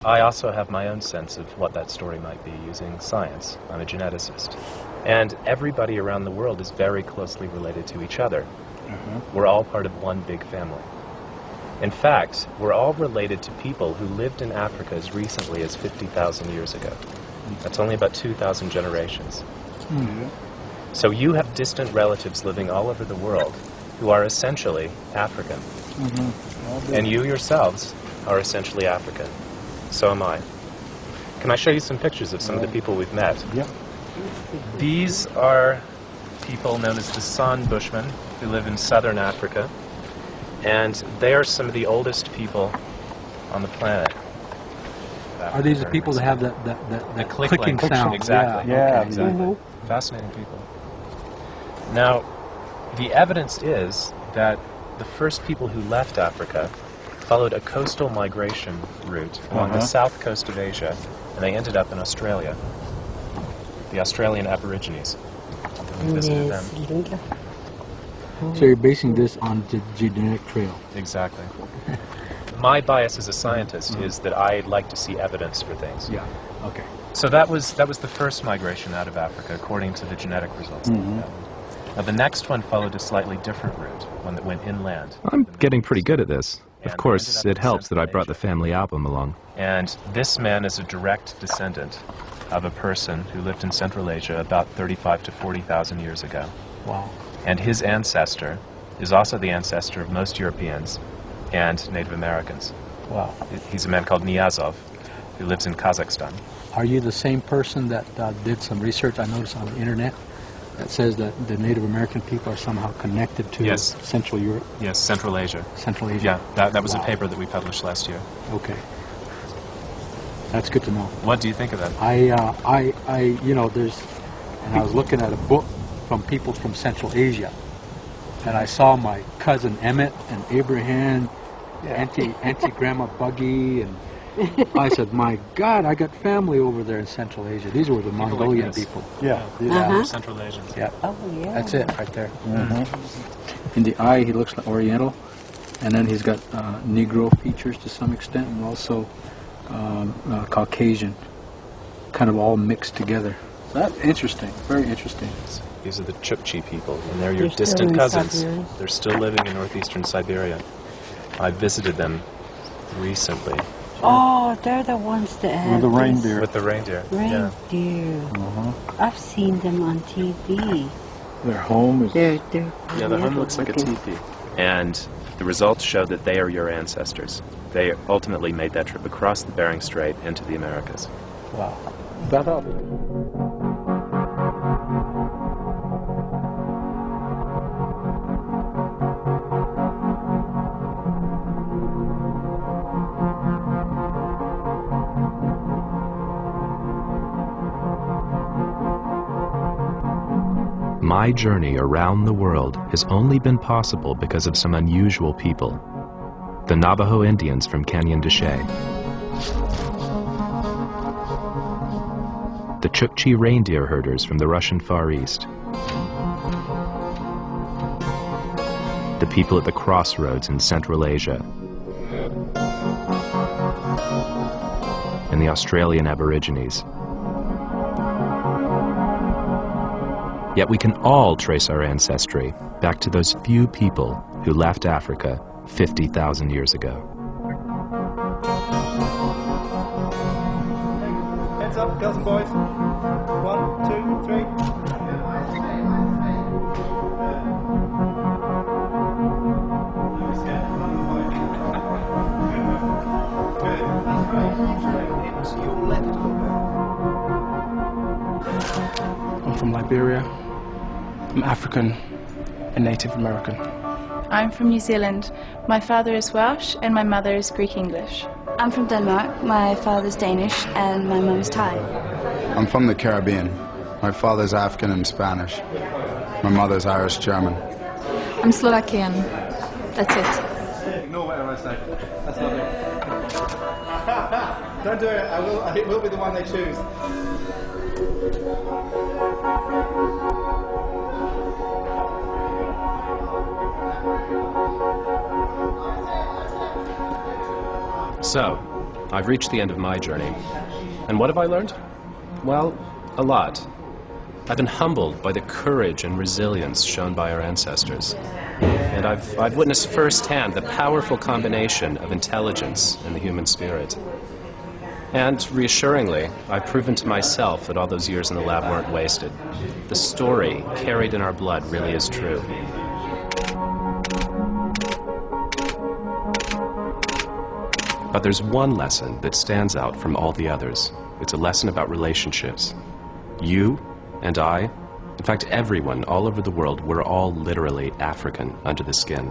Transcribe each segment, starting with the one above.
I also have my own sense of what that story might be using science. I'm a geneticist. And everybody around the world is very closely related to each other. We're all part of one big family. In fact, we're all related to people who lived in Africa as recently as 50,000 years ago. That's only about 2,000 generations. So you have distant relatives living all over the world who are essentially African. And you yourselves are essentially African. So am I. Can I show you some pictures of some of the people we've met? Yep. These are people known as the San Bushmen who live in southern Africa. And they are some of the oldest people on the planet. Are these the people that have the clicking sound? Exactly. Yeah. Okay, exactly. Fascinating people. Now, the evidence is that the first people who left Africa followed a coastal migration route along the south coast of Asia, and they ended up in Australia. The Australian Aborigines. We visited them. So you're basing this on the genetic trail? Exactly. My bias as a scientist is that I like to see evidence for things. Yeah. Okay. So that was the first migration out of Africa, according to the genetic results that we found. Now the next one followed a slightly different route, one that went inland. I'm getting pretty good at this. Of course, it helps that I brought the family album along. And this man is a direct descendant of a person who lived in Central Asia about 35 to 40,000 years ago. Wow. And his ancestor is also the ancestor of most Europeans and Native Americans. Wow. He's a man called Niazov, who lives in Kazakhstan. Are you the same person that did some research I noticed on the internet that says that the Native American people are somehow connected to Central Europe? Yes, Central Asia. Central Asia. Yeah, that was a paper that we published last year. Okay. That's good to know. What do you think of that? You know, and I was looking at a book from people from Central Asia, and I saw my cousin Emmett and Abraham, Auntie Grandma Buggy, and I said, my God, I got family over there in Central Asia. These were the Mongolian people. Yeah, Central Asians. Yeah. Oh, yeah. That's it right there. In the eye, he looks like Oriental, and then he's got Negro features to some extent, and also Caucasian, kind of all mixed together. That's interesting, very interesting. These are the Chukchi people, and they're your distant cousins. They're still living in northeastern Siberia. I visited them recently. Oh, they're the ones that have With the reindeer. With the reindeer. Reindeer. I've seen them on TV. Their home is... They're Yeah, the home looks like a teepee. And the results show that they are your ancestors. They ultimately made that trip across the Bering Strait into the Americas. Wow. That up. My journey around the world has only been possible because of some unusual people. The Navajo Indians from Canyon de Chelly, the Chukchi reindeer herders from the Russian Far East, the people at the crossroads in Central Asia, and the Australian Aborigines. Yet we can all trace our ancestry back to those few people who left Africa 50,000 years ago. Hands up, girls and boys. 1, 2, 3. I'm from Liberia. I'm African and Native American. I'm from New Zealand. My father is Welsh and my mother is Greek English. I'm from Denmark. My father's Danish and my mum is Thai. I'm from the Caribbean. My father's African and Spanish. My mother's Irish German. I'm Slovakian. That's it. Ignore whatever I say. That's lovely. Don't do it. It will be the one they choose. So, I've reached the end of my journey. And what have I learned? Well, a lot. I've been humbled by the courage and resilience shown by our ancestors. And I've witnessed firsthand the powerful combination of intelligence and the human spirit. And reassuringly, I've proven to myself that all those years in the lab weren't wasted. The story carried in our blood really is true. But there's one lesson that stands out from all the others. It's a lesson about relationships. You and I, in fact everyone all over the world, we're all literally African under the skin.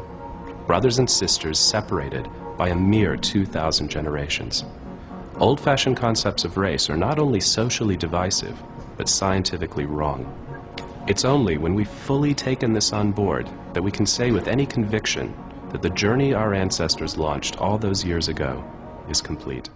Brothers and sisters separated by a mere 2,000 generations. Old-fashioned concepts of race are not only socially divisive, but scientifically wrong. It's only when we've fully taken this on board that we can say with any conviction that the journey our ancestors launched all those years ago is complete.